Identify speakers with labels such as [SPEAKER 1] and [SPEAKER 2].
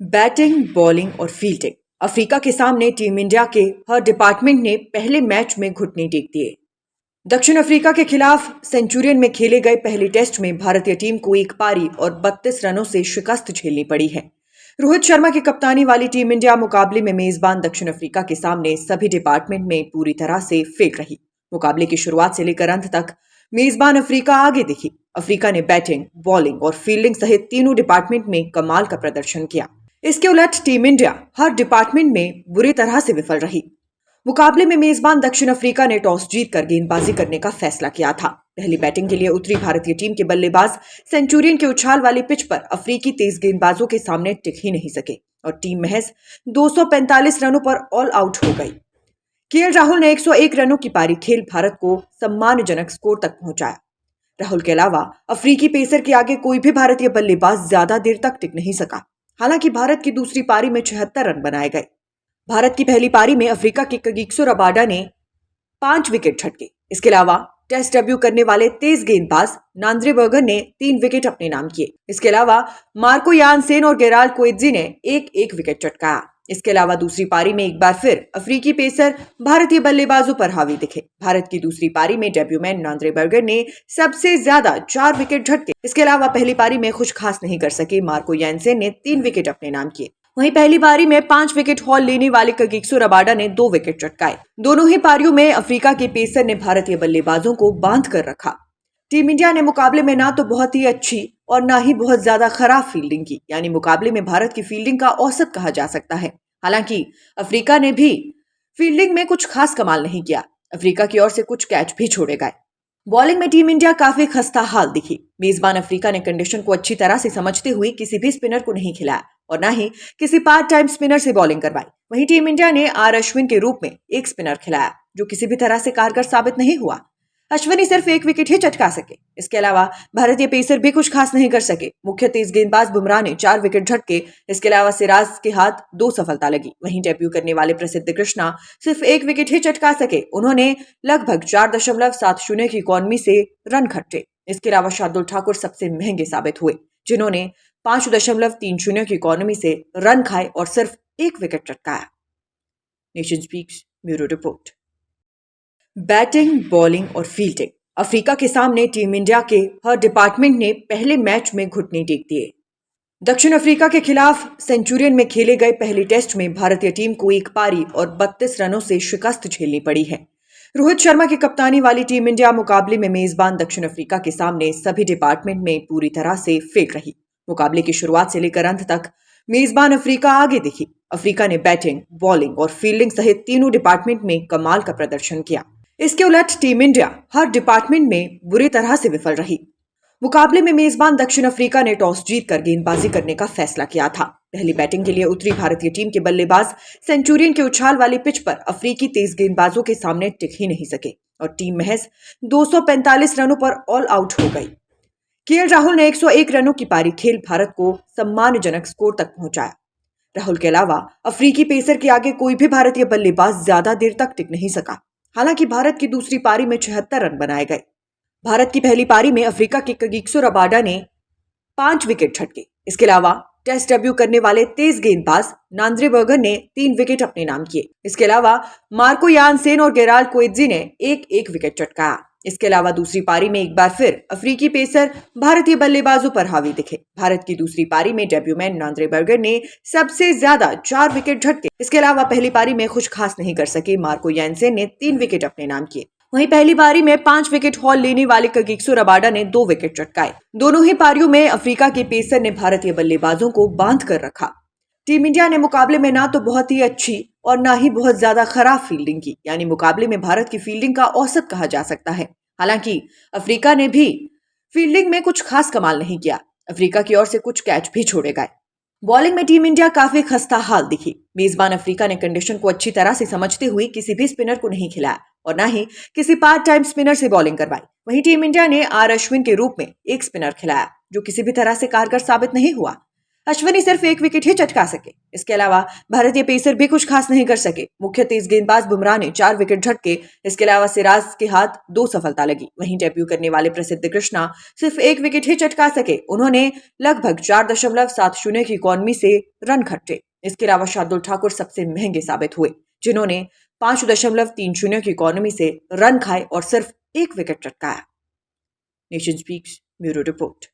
[SPEAKER 1] Batting, bowling और fielding Africa के सामने टीम इंडिया के हर डिपार्टमेंट ने पहले मैच में घुटने टेक दिए। दक्षिण अफ्रीका के खिलाफ सेंचुरियन में खेले गए पहले टेस्ट में भारतीय टीम को एक पारी और 32 रनों से शिकस्त झेलनी पड़ी है। रोहित शर्मा की कप्तानी वाली टीम इंडिया मुकाबले में मेजबान दक्षिण अफ्रीका के सामने सभी डिपार्टमेंट में पूरी तरह से फेल रही। मुकाबले की शुरुआत से लेकर अंत तक मेजबान अफ्रीका आगे दिखी। अफ्रीका ने बैटिंग, बॉलिंग और फील्डिंग सहित तीनों डिपार्टमेंट में कमाल का प्रदर्शन किया। इसके उलट टीम इंडिया हर डिपार्टमेंट में बुरी तरह से विफल रही। मुकाबले में मेजबान दक्षिण अफ्रीका ने टॉस जीतकर गेंदबाजी करने का फैसला किया था। पहली बैटिंग के लिए उतरी भारतीय टीम के बल्लेबाज सेंचुरियन के उछाल वाली पिच पर अफ्रीकी तेज गेंदबाजों के सामने टिक ही नहीं सके और टीम महज 245 रनों पर ऑल आउट हो गई। केएल राहुल ने 101 रनों की पारी खेल भारत को सम्मानजनक स्कोर तक पहुंचाया। राहुल के अलावा अफ्रीकी पेसर के आगे कोई भी भारतीय बल्लेबाज ज्यादा देर तक टिक नहीं सका। हालांकि भारत की दूसरी पारी में 76 रन बनाए गए। भारत की पहली पारी में अफ्रीका के कगिसो रबाडा ने 5 विकेट झटके। इसके अलावा टेस्ट डेब्यू करने वाले तेज गेंदबाज नांद्रे बर्गर ने 3 विकेट अपने नाम किए। इसके अलावा मार्को यानसेन और गेराल्ड कोएत्जी ने एक विकेट चटकाया। इसके अलावा दूसरी पारी में एक बार फिर अफ्रीकी पेसर भारतीय बल्लेबाजों पर हावी दिखे। भारत की दूसरी पारी में डेब्यूमैन नांद्रे बर्गर ने सबसे ज्यादा 4 विकेट झटके। इसके अलावा पहली पारी में कुछ खास नहीं कर सके मार्को यानसेन ने 3 विकेट अपने नाम किए। वहीं पहली पारी में 5 विकेट हॉल लेने वाले कगिसो रबाडा ने 2 विकेट चटकाए। दोनों ही पारियों में अफ्रीका के पेसर ने भारतीय बल्लेबाजों को बांध कर रखा। टीम इंडिया ने मुकाबले में ना तो बहुत ही अच्छी और ना ही बहुत ज्यादा खराब फील्डिंग की, यानी मुकाबले में भारत की फील्डिंग का औसत कहा जा सकता है। हालांकि अफ्रीका ने भी फील्डिंग में कुछ खास कमाल नहीं किया। अफ्रीका की ओर से कुछ कैच भी छोड़े गए। बॉलिंग में टीम इंडिया काफी खस्ता हाल दिखी। मेजबान अफ्रीका ने कंडीशन को अच्छी तरह से समझते हुए किसी भी स्पिनर को नहीं खिलाया और न ही किसी पार्ट टाइम स्पिनर से बॉलिंग करवाई। वहीं टीम इंडिया ने आर अश्विन के रूप में एक स्पिनर खिलाया जो किसी भी तरह से कारगर साबित नहीं हुआ। अश्विनी सिर्फ 1 विकेट ही चटका सके। इसके अलावा भारतीय पेसर भी कुछ खास नहीं कर सके। मुख्य तेज गेंदबाज बुमराह ने 4 विकेट झटके। इसके अलावा सिराज के हाथ 2 सफलता लगी। वहीं डेब्यू करने वाले प्रसिद्ध कृष्णा सिर्फ 1 विकेट ही चटका सके। उन्होंने लगभग 4.70 की इकॉनमी से रन खट्टे। इसके अलावा शार्दुल ठाकुर सबसे महंगे साबित हुए जिन्होंने 5.30 की इकॉनमी से रन खाए और सिर्फ 1 विकेट चटकाया। Nation speaks bureau report. Batting, bowling और फील्डिंग अफ्रीका के सामने टीम इंडिया के हर डिपार्टमेंट ने पहले मैच में घुटने टेक दिए। दक्षिण अफ्रीका के खिलाफ सेंचुरियन में खेले गए पहले टेस्ट में भारतीय टीम को एक पारी और 32 रनों से शिकस्त झेलनी पड़ी है। रोहित शर्मा की कप्तानी वाली टीम इंडिया मुकाबले में मेजबान दक्षिण अफ्रीका के सामने सभी डिपार्टमेंट में पूरी तरह से फेल रही। मुकाबले की शुरुआत से लेकर अंत तक मेजबान अफ्रीका आगे दिखी। अफ्रीका ने बैटिंग, बॉलिंग और फील्डिंग सहित तीनों डिपार्टमेंट में कमाल का प्रदर्शन किया। इसके उलट टीम इंडिया हर डिपार्टमेंट में बुरी तरह से विफल रही। मुकाबले में मेजबान दक्षिण अफ्रीका ने टॉस जीतकर गेंदबाजी करने का फैसला किया था। पहली बैटिंग के लिए उतरी भारतीय टीम के बल्लेबाज सेंचुरियन के उछाल वाली पिच पर अफ्रीकी तेज गेंदबाजों के सामने टिक ही नहीं सके और टीम महज 245 रनों पर ऑल आउट हो गई। केएल राहुल ने 101 रनों की पारी खेल भारत को सम्मानजनक स्कोर तक पहुंचाया। राहुल के अलावा अफ्रीकी पेसर के आगे कोई भी भारतीय बल्लेबाज ज्यादा देर तक टिक नहीं सका। हालांकि भारत की दूसरी पारी में 76 रन बनाए गए। भारत की पहली पारी में अफ्रीका के कगिसो रबाडा ने 5 विकेट झटके। इसके अलावा टेस्ट डेब्यू करने वाले तेज गेंदबाज नांद्रे बर्गर ने 3 विकेट अपने नाम किए। इसके अलावा मार्को यानसेन और गेराल्ड कोएत्जी ने एक विकेट चटकाया। इसके अलावा दूसरी पारी में एक बार फिर अफ्रीकी पेसर भारतीय बल्लेबाजों पर हावी दिखे। भारत की दूसरी पारी में डेब्यूमैन नांद्रे बर्गर ने सबसे ज्यादा 4 विकेट झटके। इसके अलावा पहली पारी में कुछ खास नहीं कर सके मार्को यानसेन ने 3 विकेट अपने नाम किए। वहीं पहली पारी में 5 विकेट हॉल लेने वाले कगिसो रबाडा ने 2 विकेट चटकाए। दोनों ही पारियों में अफ्रीका के पेसर ने भारतीय बल्लेबाजों को बांध कर रखा। टीम इंडिया ने मुकाबले में ना तो बहुत ही अच्छी और ना ही बहुत ज्यादा खराब फील्डिंग की, यानी मुकाबले में भारत की फील्डिंग का औसत कहा जा सकता है। हालांकि अफ्रीका ने भी फील्डिंग में कुछ खास कमाल नहीं किया। अफ्रीका की ओर से कुछ कैच भी छोड़े गए। बॉलिंग में टीम इंडिया काफी खस्ता हाल दिखी। मेजबान अफ्रीका ने कंडीशन को अच्छी तरह से समझते हुए किसी भी स्पिनर को नहीं खिलाया और न ही किसी पार्ट टाइम स्पिनर से बॉलिंग करवाई। वहीं टीम इंडिया ने आर अश्विन के रूप में एक स्पिनर खिलाया जो किसी भी तरह से कारगर साबित नहीं हुआ। अश्विनी सिर्फ एक विकेट ही चटका सके। इसके अलावा भारतीय पेसर भी कुछ खास नहीं कर सके। मुख्य तेज गेंदबाज बुमराह ने 4 विकेट झटके। इसके अलावा सिराज के हाथ 2 सफलता लगी। वहीं डेब्यू करने वाले प्रसिद्ध कृष्णा सिर्फ एक विकेट ही चटका सके। उन्होंने लगभग 4.70 की इकॉनमी से रन खट्टे। इसके अलावा शार्दुल ठाकुर सबसे महंगे साबित हुए, जिन्होंने 5.30 की इकॉनमी से रन खाए और सिर्फ एक विकेट चटकाया। Nation speaks bureau report.